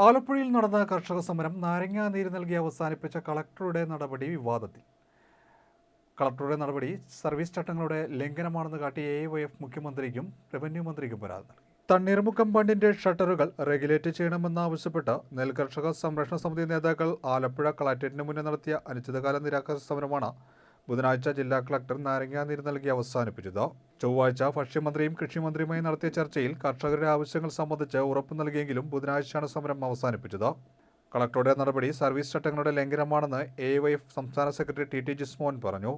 ആലപ്പുഴയിൽ നടന്ന കർഷക സമരം നാരങ്ങാ നീര് നൽകി അവസാനിപ്പിച്ച കളക്ടറുടെ നടപടി വിവാദത്തിൽ. കളക്ടറുടെ നടപടി സർവീസ് ചട്ടങ്ങളുടെ ലംഘനമാണെന്ന് കാട്ടി AYF മുഖ്യമന്ത്രിക്കും റവന്യൂ മന്ത്രിക്കും പരാതി നൽകി. തണ്ണീർമുക്കം ബണ്ടിന്റെ ഷട്ടറുകൾ റെഗുലേറ്റ് ചെയ്യണമെന്നാവശ്യപ്പെട്ട് നെൽകർഷക സംരക്ഷണ സമിതി നേതാക്കൾ ആലപ്പുഴ കളക്ടറേറ്റിന് മുന്നിൽ നടത്തിയ അനിശ്ചിതകാല നിരാഹാര സമരമാണ് ബുധനാഴ്ച ജില്ലാ കളക്ടർ നാരങ്ങാ നീര് നൽകി അവസാനിപ്പിച്ചത്. ചൊവ്വാഴ്ച ഭക്ഷ്യമന്ത്രിയും കൃഷിമന്ത്രിയുമായി നടത്തിയ ചർച്ചയിൽ കർഷകരുടെ ആവശ്യങ്ങൾ സംബന്ധിച്ച് ഉറപ്പു നൽകിയെങ്കിലും ബുധനാഴ്ചയാണ് സമരം അവസാനിപ്പിച്ചത്. കളക്ടറുടെ നടപടി സർവീസ് ചട്ടങ്ങളുടെ ലംഘനമാണെന്ന് AYF സംസ്ഥാന സെക്രട്ടറി TT ജിസ്മോൻ പറഞ്ഞു.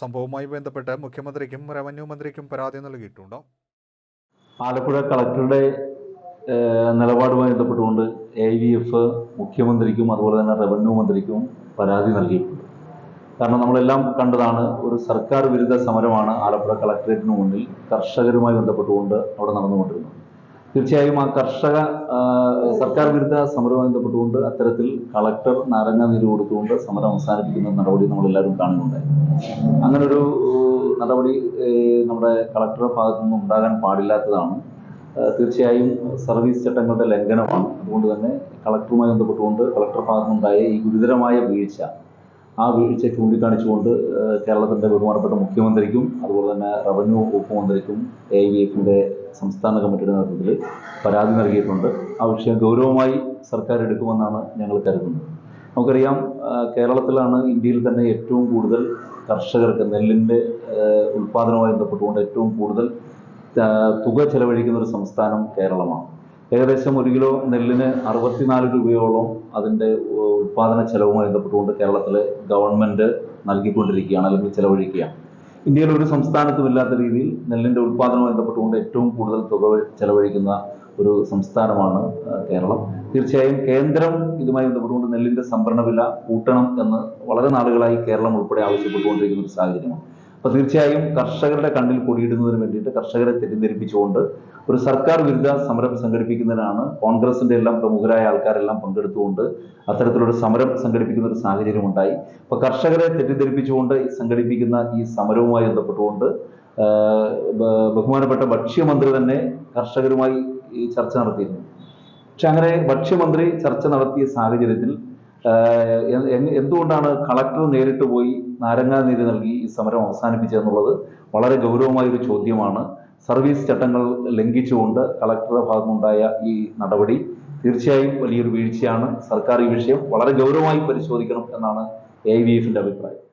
സംഭവവുമായി ബന്ധപ്പെട്ട് മുഖ്യമന്ത്രിക്കും റവന്യൂ മന്ത്രിക്കും പരാതി നൽകിയിട്ടുണ്ട്. ആലപ്പുഴ കളക്ടറുടെ നിലപാടുമായി ബന്ധപ്പെട്ടുകൊണ്ട് AYF മുഖ്യമന്ത്രിക്കും അതുപോലെ തന്നെ റവന്യൂ മന്ത്രിക്കും പരാതി നൽകിയിട്ടുണ്ട്. കാരണം നമ്മളെല്ലാം കണ്ടതാണ്, ഒരു സർക്കാർ വിരുദ്ധ സമരമാണ് ആലപ്പുഴ കളക്ടറേറ്റിന് മുന്നിൽ കർഷകരുമായി ബന്ധപ്പെട്ടുകൊണ്ട് അവിടെ നടന്നുകൊണ്ടിരുന്നത്. തീർച്ചയായും ആ സർക്കാർ വിരുദ്ധ സമരവുമായി ബന്ധപ്പെട്ടുകൊണ്ട് അത്തരത്തിൽ കളക്ടർ നാരങ്ങ നീര് കൊടുത്തുകൊണ്ട് സമരം അവസാനിപ്പിക്കുന്ന നടപടി നമ്മളെല്ലാവരും കാണുന്നുണ്ടായി. അങ്ങനൊരു നടപടി നമ്മുടെ കളക്ടറുടെ ഭാഗത്തു നിന്നും ഉണ്ടാകാൻ പാടില്ലാത്തതാണ്. തീർച്ചയായും സർവീസ് ചട്ടങ്ങളുടെ ലംഘനമാണ്. അതുകൊണ്ട് തന്നെ കളക്ടറുമായി ബന്ധപ്പെട്ടുകൊണ്ട് കളക്ടറുടെ ഭാഗത്തു നിന്നുണ്ടായ ഈ ഗുരുതരമായ വീഴ്ച, ആ വീഴ്ച ചൂണ്ടിക്കാണിച്ചുകൊണ്ട് കേരളത്തിൻ്റെ ബഹുമാനപ്പെട്ട മുഖ്യമന്ത്രിക്കും അതുപോലെ തന്നെ റവന്യൂ വകുപ്പ് മന്ത്രിക്കും AYFന്റെ സംസ്ഥാന കമ്മിറ്റിയുടെ നേതൃത്വത്തിൽ പരാതി നൽകിയിട്ടുണ്ട്. ആ വിഷയം ഗൗരവമായി സർക്കാർ എടുക്കുമെന്നാണ് ഞങ്ങൾ കരുതുന്നത്. നമുക്കറിയാം, കേരളത്തിലാണ് ഇന്ത്യയിൽ തന്നെ ഏറ്റവും കൂടുതൽ കർഷകർക്ക് നെല്ലിൻ്റെ ഉൽപ്പാദനവുമായി ബന്ധപ്പെട്ടുകൊണ്ട് ഏറ്റവും കൂടുതൽ തുക ചെലവഴിക്കുന്ന ഒരു സംസ്ഥാനം കേരളമാണ്. ഏകദേശം 1 കിലോ നെല്ലിന് 64 രൂപയോളം അതിൻ്റെ ഉൽപ്പാദന ചെലവുമായി ബന്ധപ്പെട്ടുകൊണ്ട് കേരളത്തിലെ ഗവൺമെൻറ് നൽകിക്കൊണ്ടിരിക്കുകയാണ്, അല്ലെങ്കിൽ ചെലവഴിക്കുകയാണ്. ഇന്ത്യയിൽ ഒരു സംസ്ഥാനത്തും ഇല്ലാത്ത രീതിയിൽ നെല്ലിൻ്റെ ഉൽപ്പാദനവുമായി ബന്ധപ്പെട്ടുകൊണ്ട് ഏറ്റവും കൂടുതൽ തുക ചെലവഴിക്കുന്ന ഒരു സംസ്ഥാനമാണ് കേരളം. തീർച്ചയായും കേന്ദ്രം ഇതുമായി ബന്ധപ്പെട്ടുകൊണ്ട് നെല്ലിൻ്റെ സംഭരണ വില കൂട്ടണം എന്ന് വളരെ നാളുകളായി കേരളം ഉൾപ്പെടെ ആവശ്യപ്പെട്ടുകൊണ്ടിരിക്കുന്ന ഒരു സാഹചര്യമാണ്. അപ്പോൾ തീർച്ചയായും കർഷകരുടെ കണ്ണിൽ പൊടിയിടുന്നതിന് വേണ്ടിയിട്ട്, കർഷകരെ തെറ്റിദ്ധരിപ്പിച്ചുകൊണ്ട് ഒരു സർക്കാർ വിരുദ്ധ സമരം സംഘടിപ്പിക്കുന്നതിനാണ് കോൺഗ്രസിന്റെ എല്ലാം പ്രമുഖരായ ആൾക്കാരെല്ലാം പങ്കെടുത്തുകൊണ്ട് അത്തരത്തിലൊരു സമരം സംഘടിപ്പിക്കുന്ന ഒരു സാഹചര്യം ഉണ്ടായി. അപ്പോൾ കർഷകരെ തെറ്റിദ്ധരിപ്പിച്ചുകൊണ്ട് സംഘടിപ്പിക്കുന്ന ഈ സമരവുമായി ബന്ധപ്പെട്ടുകൊണ്ട് ബഹുമാനപ്പെട്ട ഭക്ഷ്യമന്ത്രി തന്നെ കർഷകരുമായി ഈ ചർച്ച നടത്തിയിരുന്നു. പക്ഷെ അങ്ങനെ ഭക്ഷ്യമന്ത്രി ചർച്ച നടത്തിയ സാഹചര്യത്തിൽ എന്തുകൊണ്ടാണ് കളക്ടർ നേരിട്ട് പോയി നാരങ്ങാ നീര് നൽകി ഈ സമരം അവസാനിപ്പിച്ചതെന്നുള്ളത് വളരെ ഗൗരവമായ ഒരു ചോദ്യമാണ്. സർവീസ് ചട്ടങ്ങൾ ലംഘിച്ചുകൊണ്ട് കളക്ടറുടെ ഭാഗത്തുനിന്നുണ്ടായ ഈ നടപടി തീർച്ചയായും വലിയൊരു വീഴ്ചയാണ്. സർക്കാർ ഈ വിഷയം വളരെ ഗൗരവമായി പരിശോധിക്കണം എന്നാണ് AYFന്റെ അഭിപ്രായം.